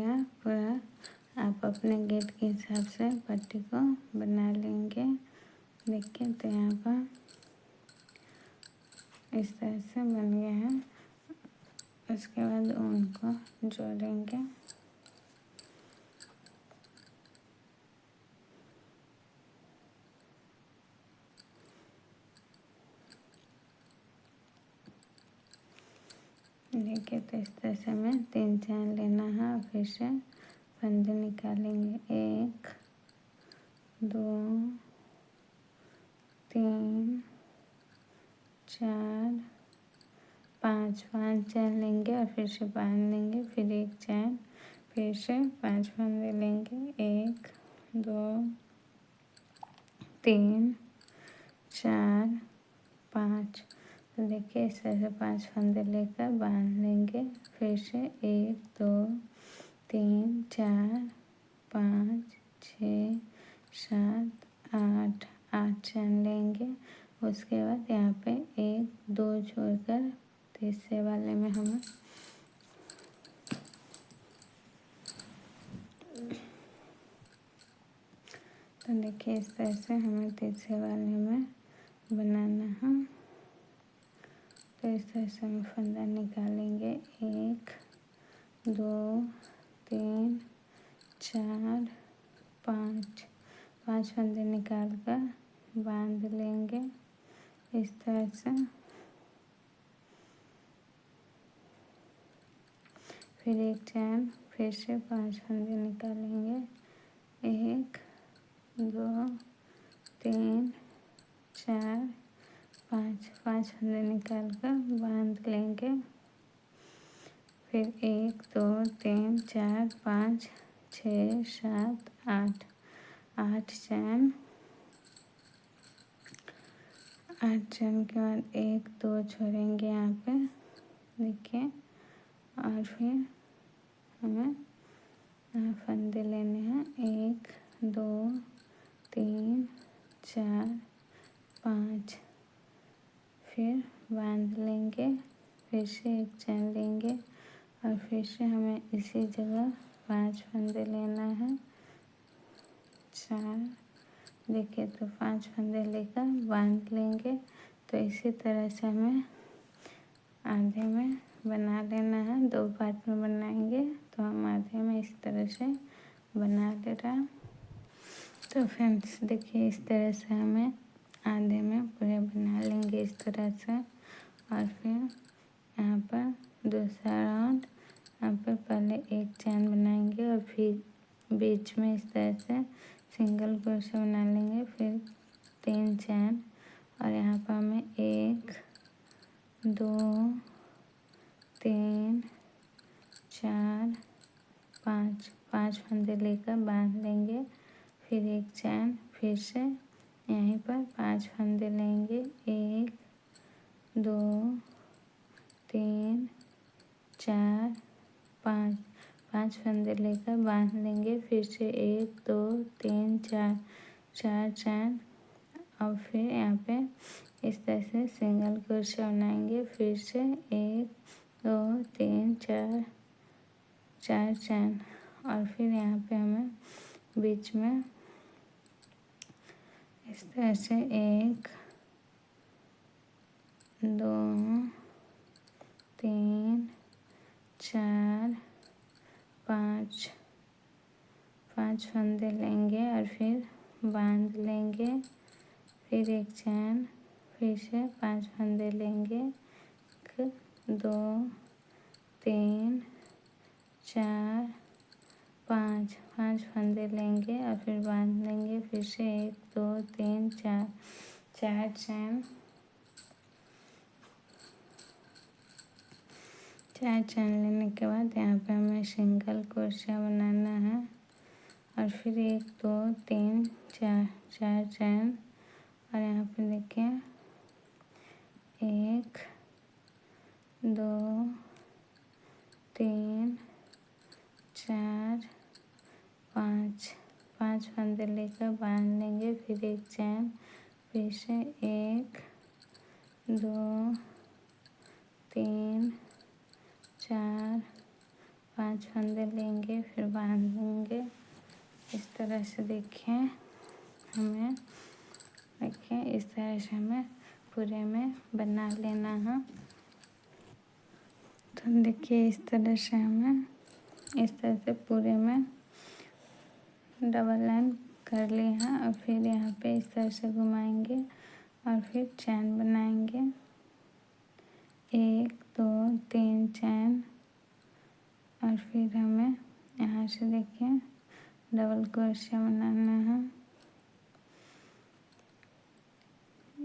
गया पूरा। आप अपने गेट के हिसाब से पट्टी को बना लेंगे। देखिए तो यहाँ पर इस तरह से बन गया है। उसके बाद ऊन को जोड़ेंगे। देखिए तो इस तरह से हमें 3 चैन लेना है और फिर से फंदे निकालेंगे। 1 2 3 4 5 चैन लेंगे और फिर से बांध लेंगे। फिर 1 चैन, फिर से 5 फंदे लेंगे। 1 2 3 4 5। तो देखिए इस तरह से 5 फंदे लेकर बांध लेंगे। फिर से 1 2 3 4 5 6 7 8 चैन लेंगे। उसके बाद यहाँ पे 1 2 छोड़कर तीसरे वाले में हमें तो देखिए इस तरह से हमें तीसरे वाले में बनाना है। तो इस तरह से हम फंदा निकालेंगे। 1 2 3 4 5 फंदे निकाल कर बांध लेंगे इस तरह से। फिर 1 चैन, फिर से 5 फंदे निकालेंगे। 1 2 3 4 5 फंदे निकाल कर बांध लेंगे। फिर 1 2 3 4 5 6 7 8 चैन। 8 चैन के बाद 1 2 छोड़ेंगे यहाँ पे, देखिए। और फिर हमें फंदे लेने हैं। 1 2 3 4 5। फिर बांध लेंगे। फिर से 1 चैन लेंगे और फिर से हमें इसी जगह 5 फंदे लेना है। 4। देखिए तो 5 फंदे लेकर बांध लेंगे। तो इसी तरह से हमें आधे में बना लेना है। 2 पार्ट में बनाएंगे तो हम आधे में इस तरह से बना ले रहा। तो फ्रेंड्स देखिए इस तरह से हमें आधे में पूरे बना लेंगे इस तरह से। और फिर यहाँ पर दूसरा राउंड, यहाँ पर पहले 1 चैन बनाएंगे और फिर बीच में इस तरह से सिंगल क्रोशे बना लेंगे। फिर 3 चैन और यहाँ पर हमें 1 2 3 4 5 फंदे लेकर बांध लेंगे। फिर 1 चैन, फिर से यहीं पर 5 फंदे लेंगे। 1 2 3 4 5 फंदे लेकर बांध लेंगे। फिर से 1 2 3 4 चैन और फिर यहाँ पे इस तरह से सिंगल क्रोशे बनाएंगे। फिर से 1 2 3 4 चैन और फिर यहाँ पे हमें बीच में इस तरह से 1 2 3 4 5 फंदे लेंगे और फिर बांध लेंगे। फिर 1 चैन, फिर से 5 फंदे लेंगे। 1 2 3 4 5 फंदे लेंगे और फिर बांध लेंगे। फिर से 1 2 3 4 चैन। 4 चैन लेने के बाद यहाँ पे हमें सिंगल क्रोशा बनाना है। और फिर 1 2 3 4 चैन और यहाँ पे देखिए 1 2 3 4 5 फंदे लेकर बांध लेंगे। फिर 1 चैन, फिर से 1 2 3 4 5 फंदे लेंगे, फिर बांध देंगे। इस तरह से देखिए इस तरह से हमें पूरे में बना लेना है। तो देखिए इस तरह से हमें इस तरह से पूरे में डबल लाइन कर ली है। और फिर यहाँ पे इस तरह से घुमाएंगे और फिर चैन बनाएंगे, 1 2 3 चैन। और फिर हमें यहाँ से देखिए डबल क्रोशिया बनाना है,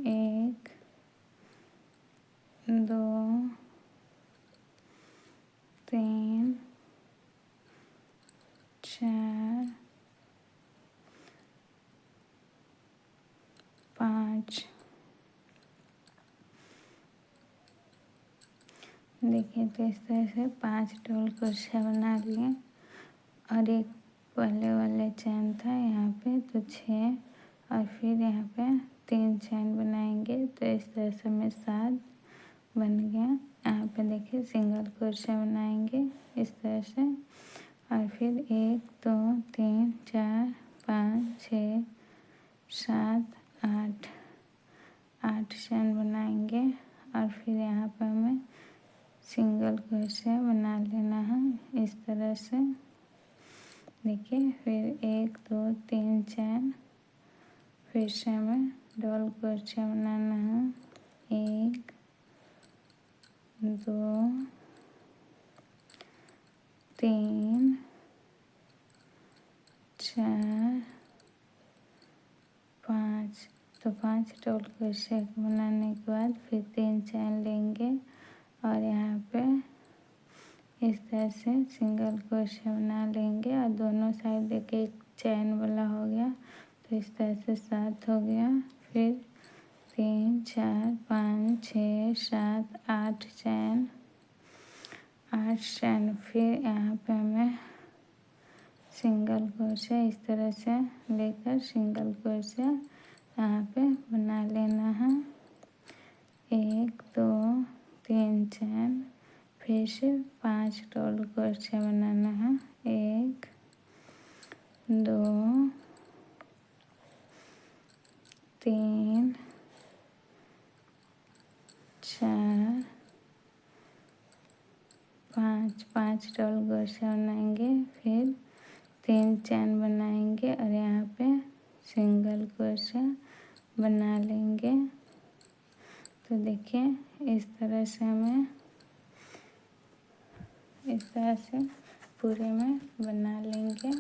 1 2 3 4 5। देखिए तो इस तरह से 5 डबल क्रोशिया बना लिए। और एक पहले वाले चैन था यहाँ पे तो 6, और फिर यहाँ पे 3 चैन बनाएंगे। तो इस तरह से हमें 7 बन गया। यहाँ पे देखिए सिंगल क्रोशिया बनाएंगे इस तरह से। और फिर 1 2 3 4 5 6 7 8 चैन बनाएंगे। और फिर यहाँ पर हमें सिंगल क्रोशिया बना लेना है इस तरह से। देखिए फिर 1 2 3 चैन, फिर से हमें डबल क्रोशिया बनाना है, 1 2 3 4 5। तो 5 डबल क्रोशिया बनाने के बाद फिर 3 चैन लेंगे और यहाँ पे इस तरह से सिंगल क्रोशिया बना लेंगे। और दोनों साइड एक एक चैन वाला हो गया। तो इस तरह से 7 हो गया। फिर 3 4 5 6 7 8 चैन, 8 चैन। फिर यहाँ पे हमें सिंगल क्रोशिया इस तरह से लेकर सिंगल क्रोशिया यहाँ पे बना लेना है, 1 2 3 चैन। फिर से 5 डबल क्रोशिया बनाना है, 1 2 3 4 5। 5 डबल क्रोशिया बनाएंगे, फिर 3 चैन बनाएंगे और यहाँ पे सिंगल क्रोशिया बना लेंगे। तो देखिए इस तरह से हमें इस तरह से पूरे में बना लेंगे।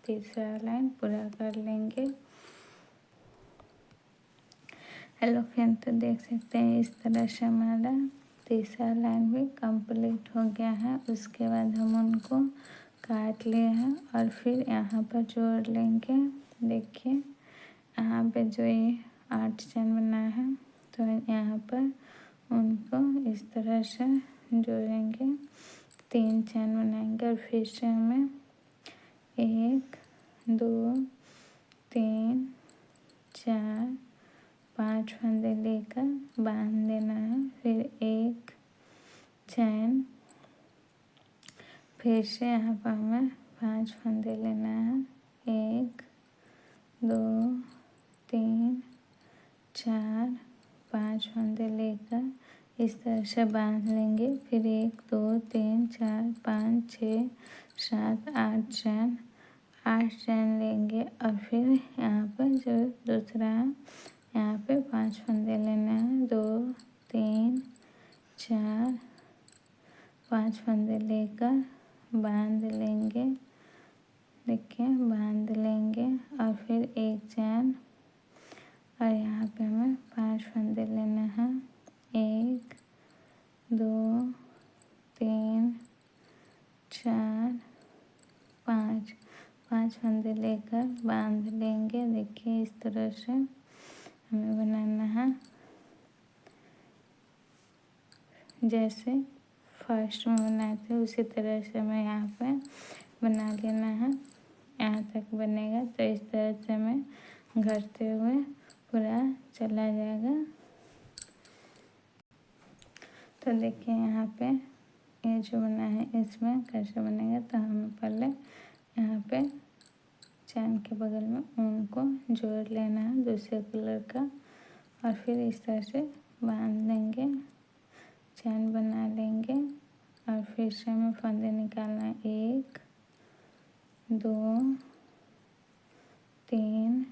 तीसरा लाइन पूरा कर लेंगे। हेलो फ्रेंड, तो देख सकते हैं इस तरह से हमारा तीसरा लाइन भी कंप्लीट हो गया है। उसके बाद हम उनको काट लिए हैं और फिर यहाँ पर जोड़ लेंगे। देखिए यहाँ पे जो ये 8 चैन बना है तो यहाँ पर उनको इस तरह से जोड़ेंगे, 3 चैन बनाएंगे और फिर से हमें 1 2 3 4 5 फंदे लेकर बांध देना है। फिर 1 चैन, फिर से यहाँ पर हमें 5 फंदे लेना है, 1 2 3 4 5 फंदे लेकर इस तरह से बांध लेंगे। फिर 1 2 3 4 5 6 7 8 चैन, 8 चैन लेंगे। और फिर यहाँ पर जो दूसरा है यहाँ पे 5 फंदे लेना है, 2 3 4 5 फंदे लेकर बांध लेंगे। देखिए बांध लेंगे और फिर 1 चैन और यहाँ पे हमें 5 फंदे लेना है, 1 2 3 4 5। 5 फंदे लेकर बांध लेंगे। देखिए इस तरह से हमें बनाना है, जैसे फर्स्ट में बनाए थे उसी तरह से हमें यहाँ पे बना लेना है। यहाँ तक बनेगा तो इस तरह से हमें घटते हुए पूरा चला जाएगा। तो देखिए यहाँ पे ये जो बना है इसमें कैसे बनेगा, तो हमें पहले यहाँ पे चैन के बगल में ऊन को जोड़ लेना है दूसरे कलर का, और फिर इस तरह से बांध लेंगे, चैन बना लेंगे, और फिर से हमें फंदे निकालना है 1 2 3,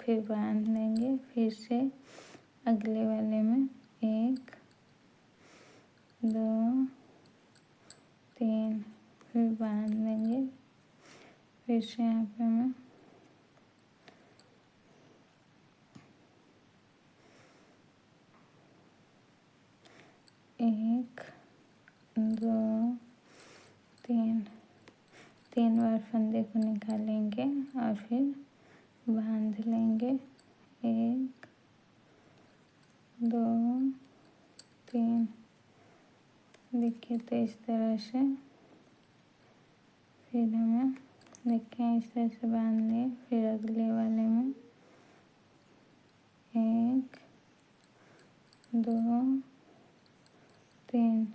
फिर बांध लेंगे, फिर से अगले वाले में 1 2 3, फिर बांध लेंगे, फिर से यहाँ पे हमें 1 2 3, 3 बार फंदे को निकालेंगे और फिर बांध लेंगे 1 2 3। देखिए तो इस तरह से फिर हमें देखिए इस तरह से बांध लिए, फिर अगले वाले में 1 2 3,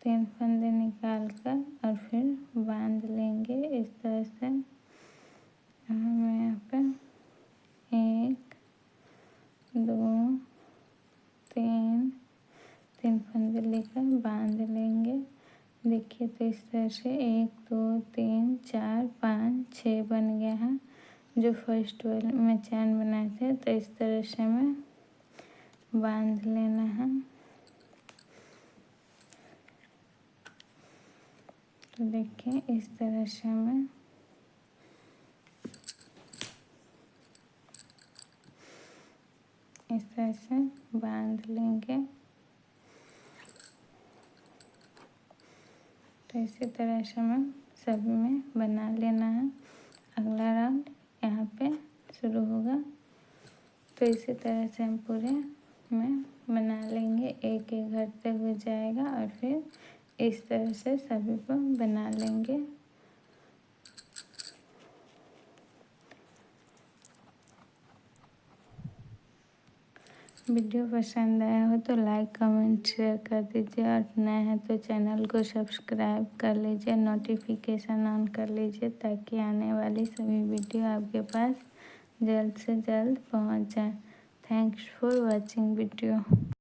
3 फंदे निकाल कर और फिर बांध लेंगे इस तरह से। हमें यहाँ पे 1 2 3, 3 फंदे लेकर बांध लेंगे। देखिए तो इस तरह से 1 2 3 4 5 6 बन गया है जो फर्स्ट वाले में चैन बनाए थे। तो इस तरह से हमें बांध लेना है। तो देखिए इस तरह से हमें इस तरह से बांध लेंगे। तो इसी तरह से हमें सभी में बना लेना है। अगला राउंड यहाँ पे शुरू होगा। तो इसी तरह से हम पूरे में बना लेंगे, एक एक घटते हुए जाएगा और फिर इस तरह से सभी को बना लेंगे। वीडियो पसंद आया हो तो लाइक कमेंट शेयर कर दीजिए, और नए हैं तो चैनल को सब्सक्राइब कर लीजिए, नोटिफिकेशन ऑन कर लीजिए ताकि आने वाली सभी वीडियो आपके पास जल्द से जल्द पहुंच जाए। Thanks for watching video.